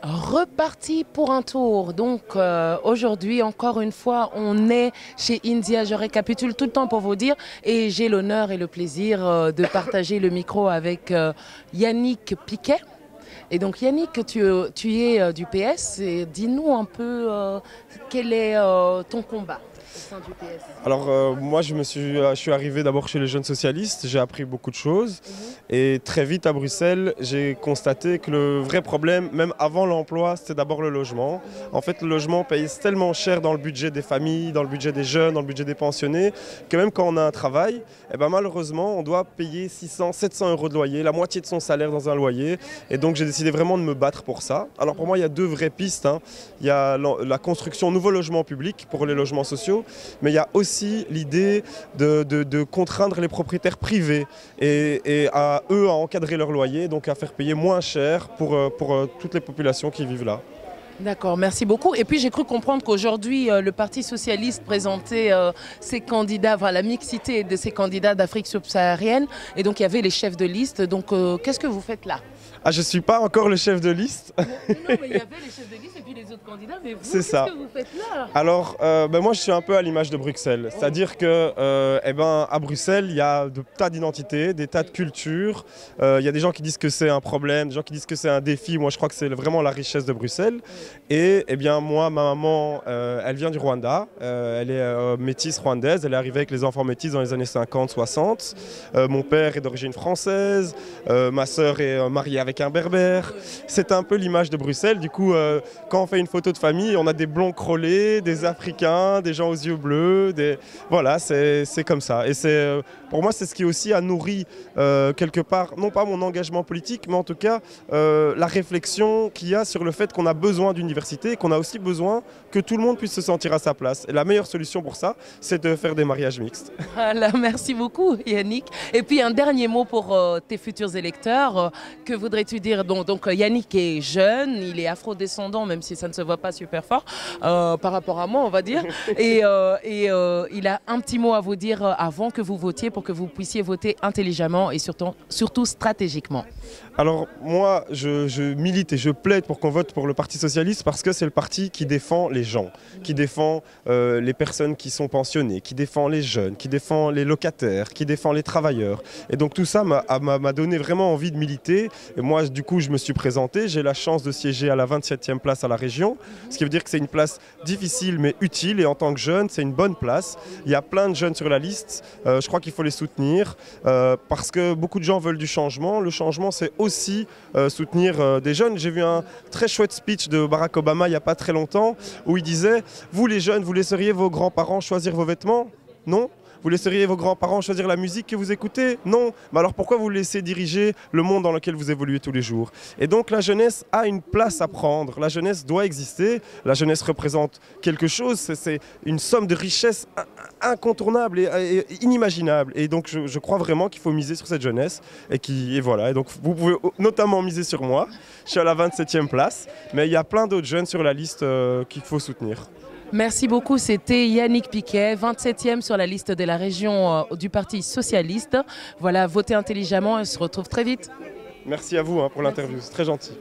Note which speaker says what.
Speaker 1: Reparti pour un tour. Donc aujourd'hui, encore une fois, on est chez India. Je récapitule tout le temps pour vous dire et j'ai l'honneur et le plaisir de partager le micro avec Yannick Piquet. Et donc Yannick, tu es du PS et dis-nous un peu quel est ton combat au sein du PS.
Speaker 2: Alors moi je suis arrivé d'abord chez les jeunes socialistes, j'ai appris beaucoup de choses et très vite à Bruxelles j'ai constaté que le vrai problème, même avant l'emploi, c'était d'abord le logement. En fait le logement paye tellement cher dans le budget des familles, dans le budget des jeunes, dans le budget des pensionnés, que même quand on a un travail, eh ben, malheureusement on doit payer 600, 700 euros de loyer, la moitié de son salaire dans un loyer, et donc j'ai décidé vraiment de me battre pour ça. Alors pour moi il y a deux vraies pistes, hein. Il y a la construction de nouveaux logements publics pour les logements sociaux, mais il y a aussi l'idée de contraindre les propriétaires privés et à eux à encadrer leur loyer, donc à faire payer moins cher pour toutes les populations qui vivent là.
Speaker 1: D'accord, merci beaucoup. Et puis j'ai cru comprendre qu'aujourd'hui, le Parti socialiste présentait ses candidats, enfin, la mixité de ses candidats d'Afrique subsaharienne. Et donc il y avait les chefs de liste. Donc qu'est-ce que vous faites là?
Speaker 2: Ah, je ne suis pas encore le chef de liste.
Speaker 1: Non, mais il y avait les chefs de liste et puis les autres candidats. Mais vous, qu'est-ce que vous faites là?
Speaker 2: Alors, moi, je suis un peu à l'image de Bruxelles. C'est-à-dire que, à Bruxelles, il y a des tas d'identités, des tas de cultures. Il y a des gens qui disent que c'est un problème, des gens qui disent que c'est un défi. Moi, je crois que c'est vraiment la richesse de Bruxelles. Et moi, ma maman, elle vient du Rwanda. Elle est métisse rwandaise. Elle est arrivée avec les enfants métis dans les années 50-60. Mon père est d'origine française. Ma sœur est mariée avec un berbère. C'est un peu l'image de Bruxelles. Du coup, quand on fait une photo de famille, on a des blonds crôlés, des Africains, des gens aux yeux bleus. Voilà, c'est comme ça. Et pour moi, c'est ce qui aussi a nourri quelque part, non pas mon engagement politique, mais en tout cas la réflexion qu'il y a sur le fait qu'on a besoin d'université et qu'on a aussi besoin que tout le monde puisse se sentir à sa place. Et la meilleure solution pour ça, c'est de faire des mariages mixtes.
Speaker 1: Voilà, merci beaucoup Yannick. Et puis un dernier mot pour tes futurs électeurs. Que voudrais-tu dire? Donc Yannick est jeune, il est afro-descendant, même si ça ne se voit pas super fort par rapport à moi, on va dire. Et il a un petit mot à vous dire avant que vous votiez pour que vous puissiez voter intelligemment et surtout stratégiquement.
Speaker 2: Alors moi, je milite et je plaide pour qu'on vote pour le Parti socialiste parce que c'est le parti qui défend les gens, qui défend les personnes qui sont pensionnées, qui défend les jeunes, qui défend les locataires, qui défend les travailleurs. Et donc tout ça m'a donné vraiment envie de militer. Et moi, du coup, je me suis présenté. J'ai la chance de siéger à la 27e place à la région, ce qui veut dire que c'est une place difficile mais utile. Et en tant que jeune, c'est une bonne place. Il y a plein de jeunes sur la liste. Je crois qu'il faut les soutenir parce que beaucoup de gens veulent du changement. Le changement, c'est aussi soutenir des jeunes. J'ai vu un très chouette speech de Barack Obama il n'y a pas très longtemps où il disait « Vous les jeunes, vous laisseriez vos grands-parents choisir vos vêtements? Non? Vous laisseriez vos grands-parents choisir la musique que vous écoutez? Non. Mais alors pourquoi vous laissez diriger le monde dans lequel vous évoluez tous les jours? Et donc la jeunesse a une place à prendre. La jeunesse doit exister. La jeunesse représente quelque chose. C'est une somme de richesse incontournable et inimaginable. Et donc je crois vraiment qu'il faut miser sur cette jeunesse. Et voilà. Et donc vous pouvez notamment miser sur moi. Je suis à la 27e place. Mais il y a plein d'autres jeunes sur la liste qu'il faut soutenir.
Speaker 1: Merci beaucoup, c'était Yannick Piquet, 27e sur la liste de la région du Parti socialiste. Voilà, votez intelligemment et on se retrouve très vite.
Speaker 2: Merci à vous pour l'interview, c'est très gentil.